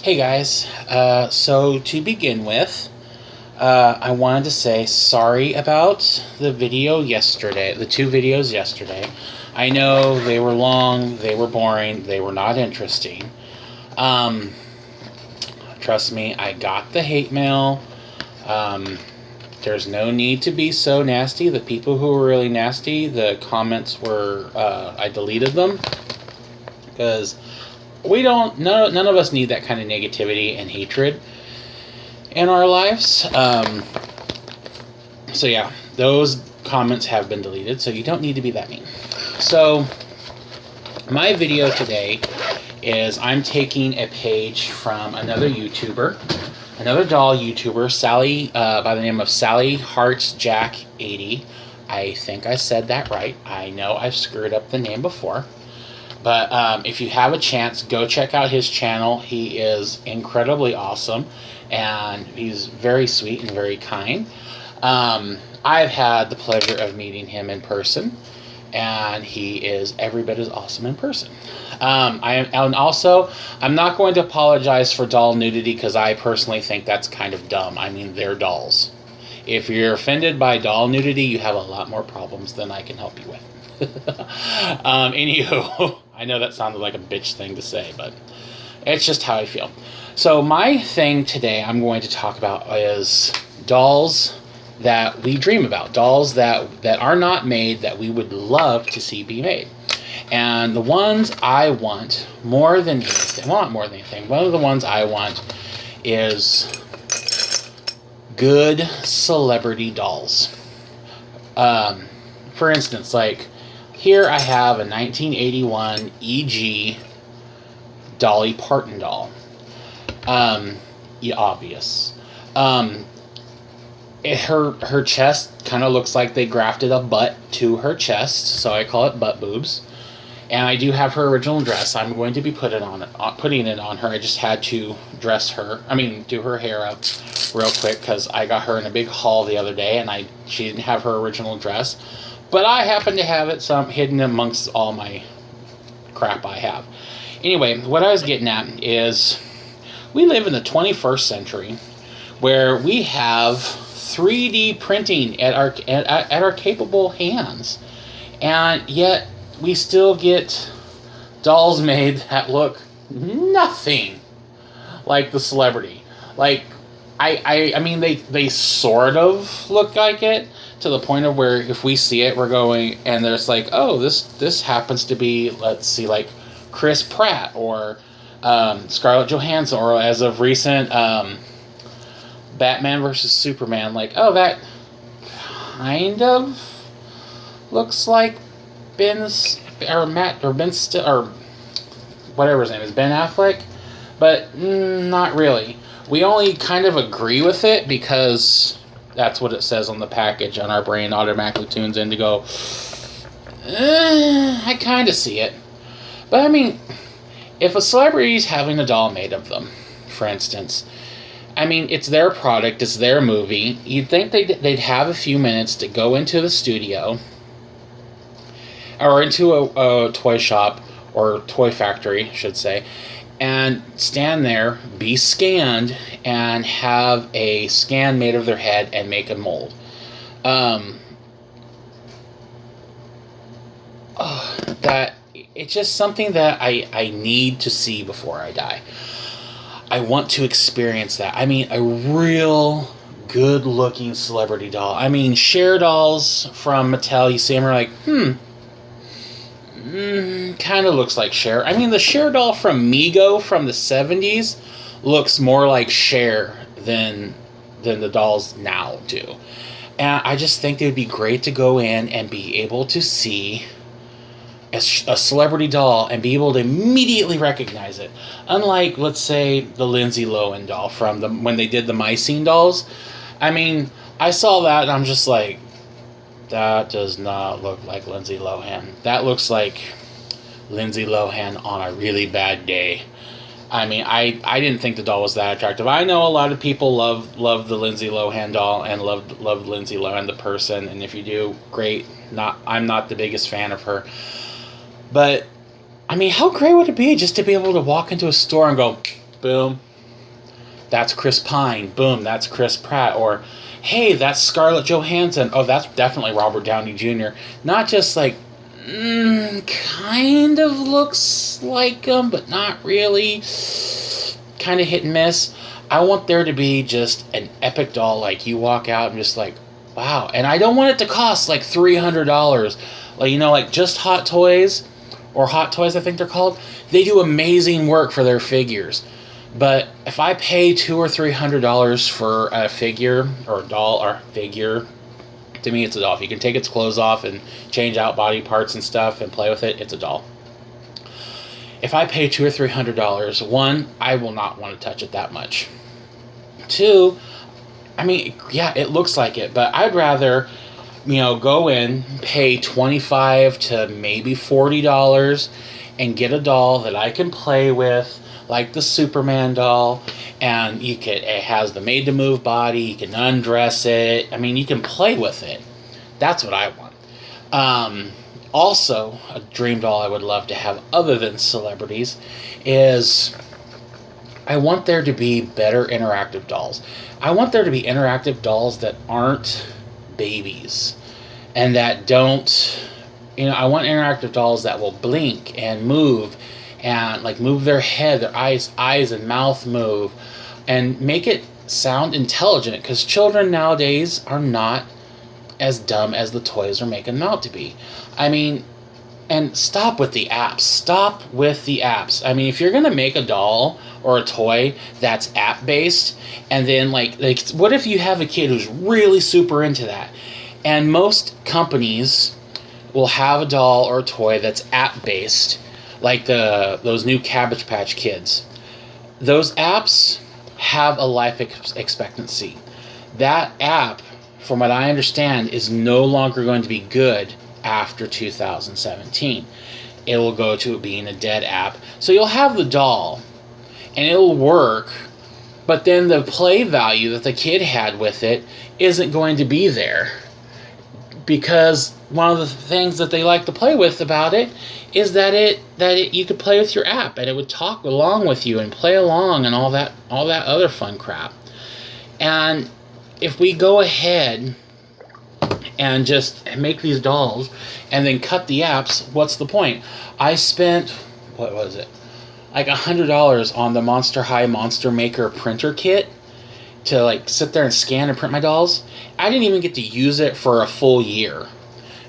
Hey guys, so to begin with, I wanted to say sorry about the video yesterday, the two videos yesterday. I know they were long, they were boring, they were not interesting. Um, Trust me, I got the hate mail. Um, there's no need to be so nasty. The people who were really nasty, the comments were, I deleted them because none of us need that kind of negativity and hatred in our lives. So yeah, those comments have been deleted, so you don't need to be that mean. So my video today is I'm taking a page from another YouTuber, another doll YouTuber, Sally, by the name of Sally Hearts Jack 80. I think I said that right. I know I've screwed up the name before. But if you have a chance, go check out his channel. He is incredibly awesome, and he's very sweet and very kind. I've had the pleasure of meeting him in person, and he is every bit as awesome in person. And also, I'm not going to apologize for doll nudity because I personally think that's kind of dumb. I mean, they're dolls. If you're offended by doll nudity, you have a lot more problems than I can help you with. Anywho, I know that sounded like a bitch thing to say, but it's just how I feel. So my thing today I'm going to talk about is dolls that we dream about, dolls that are not made that we would love to see be made. And the ones I want more than anything, well, not more than anything, one of the ones I want is good celebrity dolls. For instance, like, here I have a 1981 EG Dolly Parton doll. Yeah, obvious. Her chest kind of looks like they grafted a butt to her chest, so I call it butt boobs. And I do have her original dress. I'm going to be putting it on her. I just had to do her hair up real quick because I got her in a big haul the other day, and she didn't have her original dress. But I happen to have it some hidden amongst all my crap I have. Anyway, what I was getting at is we live in the 21st century where we have 3D printing at our capable hands. And yet we still get dolls made that look nothing like the celebrity. Like, I mean, they sort of look like it, to the point of where if we see it, we're going, and there's like, oh, this happens to be, let's see, like Chris Pratt or Scarlett Johansson, or as of recent, Batman versus Superman. Like, oh, that kind of looks like Ben Still, or whatever his name is, Ben Affleck, but not really. We only kind of agree with it because that's what it says on the package, and our brain automatically tunes in to go, I kind of see it. But I mean, if a celebrity's having a doll made of them, for instance, I mean, it's their product, it's their movie. You'd think they'd have a few minutes to go into the studio or into a toy shop or toy factory, I should say, and stand there, be scanned, and have a scan made of their head and make a mold. That it's just something that I need to see before I die. I want to experience that. I mean, a real good-looking celebrity doll. I mean, Cher dolls from Mattel, you see them, are like, kind of looks like Cher. I mean, the Cher doll from Mego from the 70s looks more like Cher than the dolls now do. And I just think it would be great to go in and be able to see a celebrity doll and be able to immediately recognize it. Unlike, let's say, the Lindsay Lohan doll from when they did the Mycene dolls. I mean, I saw that and I'm just like, that does not look like Lindsay Lohan. That looks like Lindsay Lohan on a really bad day. I mean, I didn't think the doll was that attractive. I know a lot of people love the Lindsay Lohan doll and love Lindsay Lohan the person, and if you do, great. I'm not the biggest fan of her. But, I mean, how great would it be just to be able to walk into a store and go, boom, that's Chris Pine. Boom, that's Chris Pratt. Or, hey, that's Scarlett Johansson. Oh, that's definitely Robert Downey Jr. Not just like, kind of looks like him, but not really. Kind of hit and miss. I want there to be just an epic doll. Like, you walk out and just like, wow. And I don't want it to cost like $300. Like, like just Hot Toys, or Hot Toys, I think they're called. They do amazing work for their figures. But if I pay $200 or $300 for a figure, or a doll, or figure, to me it's a doll. If you can take its clothes off and change out body parts and stuff and play with it, it's a doll. If I pay $200 or $300, one, I will not want to touch it that much. Two, I mean, yeah, it looks like it, but I'd rather, go in, pay $25 to maybe $40 and get a doll that I can play with, like the Superman doll, and it has the made-to-move body, you can undress it, I mean, you can play with it. That's what I want. Also, a dream doll I would love to have other than celebrities is, I want there to be better interactive dolls. I want there to be interactive dolls that aren't babies and that don't, I want interactive dolls that will blink and move and like move their head, their eyes and mouth move, and make it sound intelligent, because children nowadays are not as dumb as the toys are making them out to be. I mean, and stop with the apps. Stop with the apps. I mean, if you're going to make a doll or a toy that's app-based, and then like what if you have a kid who's really super into that? And most companies will have a doll or a toy that's app-based, like those new Cabbage Patch Kids. Those apps have a life expectancy. That app, from what I understand, is no longer going to be good after 2017. It will go to being a dead app. So you'll have the doll, and it'll work, but then the play value that the kid had with it isn't going to be there. Because one of the things that they like to play with about it is that you could play with your app, and it would talk along with you and play along and all that other fun crap. And if we go ahead and just make these dolls and then cut the apps, what's the point? I spent, what was it, like $100 on the Monster High Monster Maker printer kit to like sit there and scan and print my dolls. I didn't even get to use it for a full year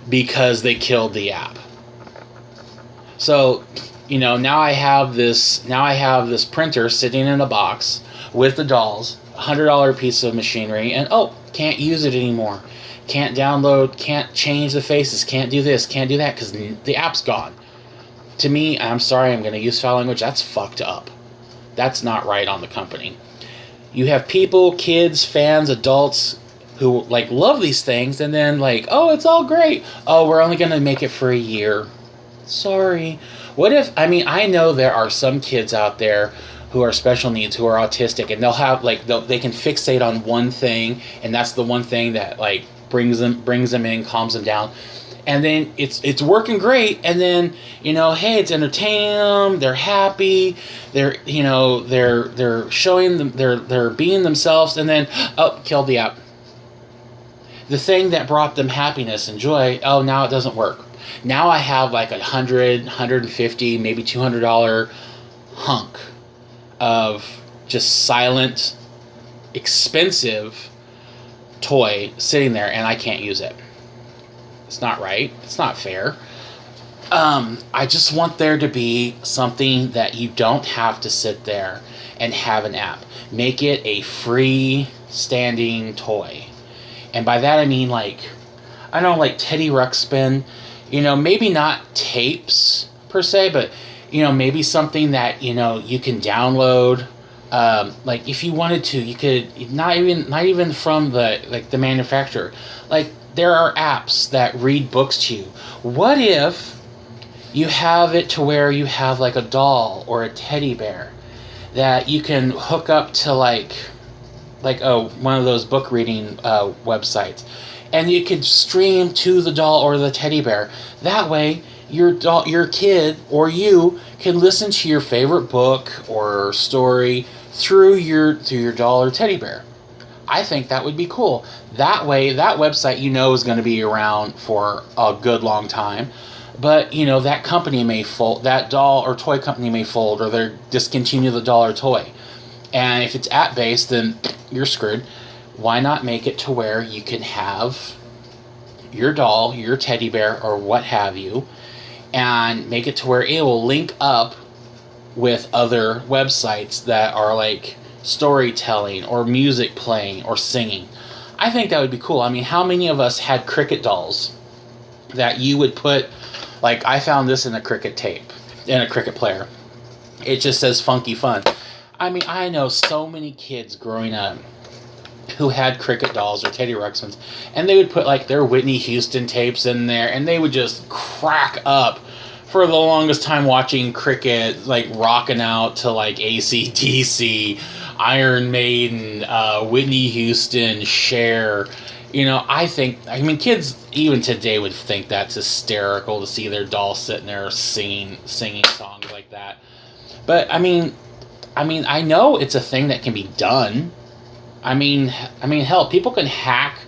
because they killed the app. So, now I have this printer sitting in a box with the dolls, $100 piece of machinery, and can't use it anymore. Can't download, can't change the faces, can't do this, can't do that, because the app's gone. To me, I'm sorry, I'm going to use foul language, that's fucked up. That's not right on the company. You have people, kids, fans, adults, who love these things, and then it's all great. Oh, we're only going to make it for a year. Sorry. What if, I know there are some kids out there who are special needs, who are autistic, and they'll have, they can fixate on one thing, and that's the one thing that, brings them in, calms them down. And then it's working great, and then, hey, it's entertaining them, they're happy, they're showing them, they're being themselves, and then, killed the app. The thing that brought them happiness and joy, now it doesn't work. Now I have $100, $150, maybe $200 hunk of just silent, expensive toy sitting there, and I can't use it. It's not right. It's not fair. I just want there to be something that you don't have to sit there and have an app. Make it a free standing toy. And by that I mean Teddy Ruxpin, maybe not tapes per se, but maybe something that you can download. If you wanted to, you could not even from the manufacturer. There are apps that read books to you. What if you have it to where you have a doll or a teddy bear that you can hook up to one of those book reading websites, and you could stream to the doll or the teddy bear. That way, your kid or you can listen to your favorite book or story through your doll or teddy bear. I think that would be cool. That way, that website is going to be around for a good long time. But, that company may fold, that doll or toy company may fold, or they discontinue the doll or toy. And if it's app-based, then you're screwed. Why not make it to where you can have your doll, your teddy bear, or what have you, and make it to where it will link up with other websites that are like storytelling or music playing or singing. I think that would be cool. I mean, how many of us had Cricket dolls that you would put, like I found this in a Cricket tape, in a Cricket player. It just says Funky Fun. I mean, I know so many kids growing up who had Cricket dolls or Teddy Ruxpins, and they would put like their Whitney Houston tapes in there, and they would just crack up for the longest time watching Cricket, like rocking out to like AC/DC, Iron Maiden, Whitney Houston, Cher. I mean, kids even today would think that's hysterical to see their doll sitting there singing songs like that. But I mean, I know it's a thing that can be done. I mean, hell, people can hack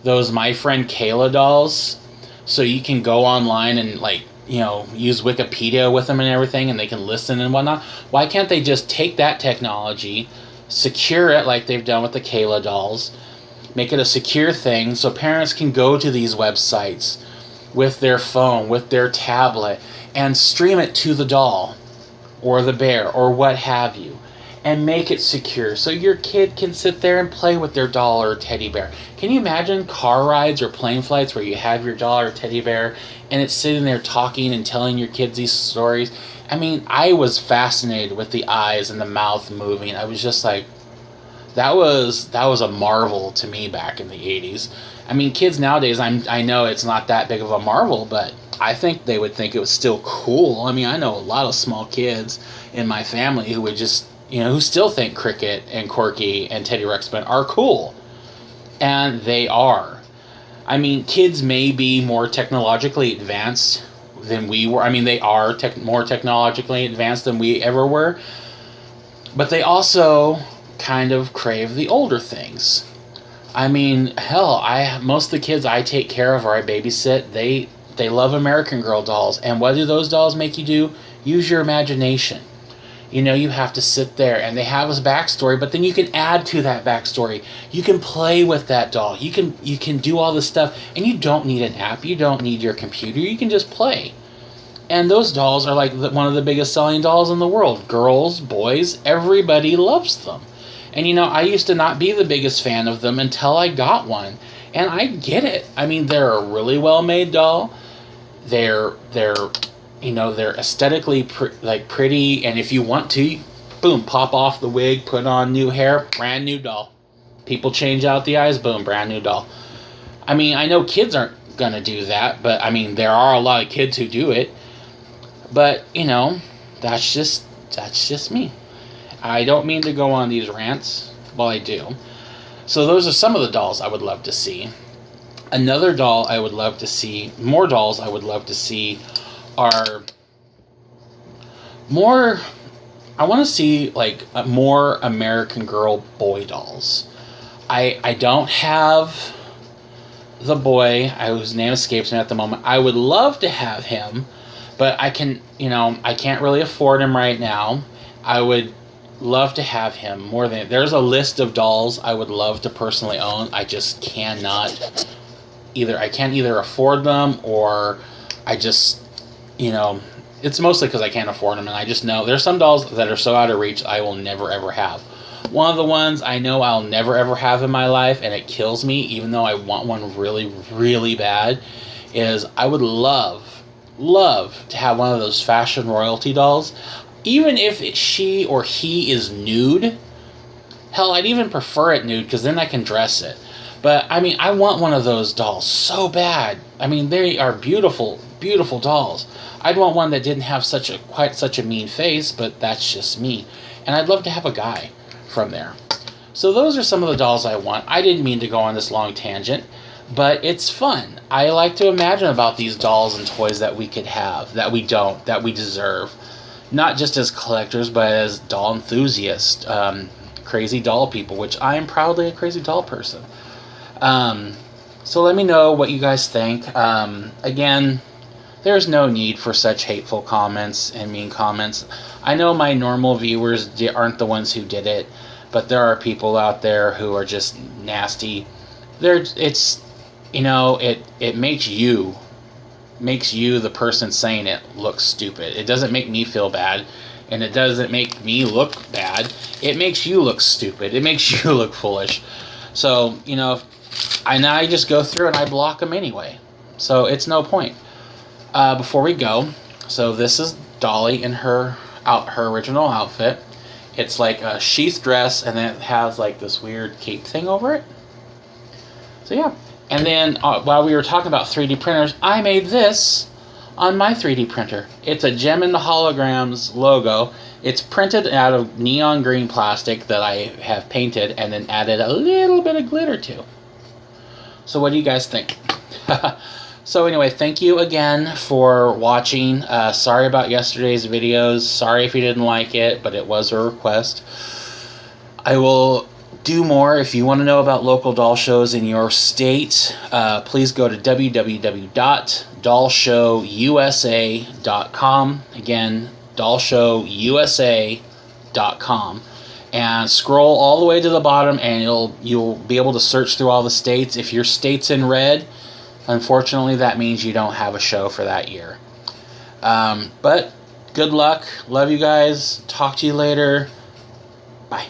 those My Friend Kayla dolls, so you can go online and use Wikipedia with them and everything, and they can listen and whatnot. Why can't they just take that technology, secure it like they've done with the Kayla dolls, make it a secure thing so parents can go to these websites with their phone, with their tablet, and stream it to the doll or the bear or what have you, and make it secure so your kid can sit there and play with their doll or teddy bear. Can you imagine car rides or plane flights where you have your doll or teddy bear and it's sitting there talking and telling your kids these stories? I mean, I was fascinated with the eyes and the mouth moving. I was just like, that was a marvel to me back in the 80s. I mean, kids nowadays, I know it's not that big of a marvel, but I think they would think it was still cool. I mean, I know a lot of small kids in my family who would just, who still think Cricket and Corky and Teddy Ruxpin are cool. And they are. I mean, kids may be more technologically advanced than we were. I mean, they are more technologically advanced than we ever were. But they also kind of crave the older things. I mean, hell, most of the kids I take care of or I babysit, they love American Girl dolls. And what do those dolls make you do? Use your imagination. You have to sit there, and they have a backstory, but then you can add to that backstory. You can play with that doll. You can do all this stuff, and you don't need an app. You don't need your computer. You can just play. And those dolls are like one of the biggest selling dolls in the world. Girls, boys, everybody loves them. And I used to not be the biggest fan of them until I got one. And I get it. I mean, they're a really well-made doll. They're aesthetically pretty, and if you want to, boom, pop off the wig, put on new hair, brand new doll. People change out the eyes, boom, brand new doll. I mean, I know kids aren't gonna do that, but I mean, there are a lot of kids who do it. But that's just me. I don't mean to go on these rants. Well, I do. So those are some of the dolls I would love to see. Another doll I would love to see, more dolls I would love to see are more, I want to see like more American Girl boy dolls. I don't have the boy whose name escapes me at the moment. I would love to have him, but I can't really afford him right now. I would love to have him more than, there's a list of dolls I would love to personally own. I just cannot I can't either afford them, or I just, it's mostly because I can't afford them, and I just know there's some dolls that are so out of reach I will never ever have. One of the ones I know I'll never ever have in my life, and it kills me even though I want one really, really bad, is I would love to have one of those fashion royalty dolls. Even if she or he is nude, hell, I'd even prefer it nude because then I can dress it. But, I mean, I want one of those dolls so bad. I mean, they are beautiful, beautiful dolls. I'd want one that didn't have quite such a mean face, but that's just me. And I'd love to have a guy from there. So those are some of the dolls I want. I didn't mean to go on this long tangent, but it's fun. I like to imagine about these dolls and toys that we could have, that we don't, that we deserve. not just as collectors, but as doll enthusiasts, crazy doll people, which I am proudly a crazy doll person. So let me know what you guys think. Again, there's no need for such hateful comments and mean comments. I know my normal viewers aren't the ones who did it, but there are people out there who are just nasty. It makes you, the person saying it, look stupid. It doesn't make me feel bad, and it doesn't make me look bad. It makes you look stupid. It makes you look foolish. So, I just go through and I block them anyway. So it's no point. Before we go, so this is Dolly in her original outfit. It's like a sheath dress, and then it has like this weird cape thing over it. So yeah. And then while we were talking about 3D printers, I made this on my 3D printer. It's a Gem in the Holograms logo. It's printed out of neon green plastic that I have painted and then added a little bit of glitter to. So what do you guys think? So anyway, thank you again for watching. Sorry about yesterday's videos. Sorry if you didn't like it, but it was a request. I will do more. If you want to know about local doll shows in your state, please go to www.dollshowusa.com. Again, dollshowusa.com. And scroll all the way to the bottom, and you'll be able to search through all the states. If your state's in red, unfortunately, that means you don't have a show for that year. But good luck. Love you guys. Talk to you later. Bye.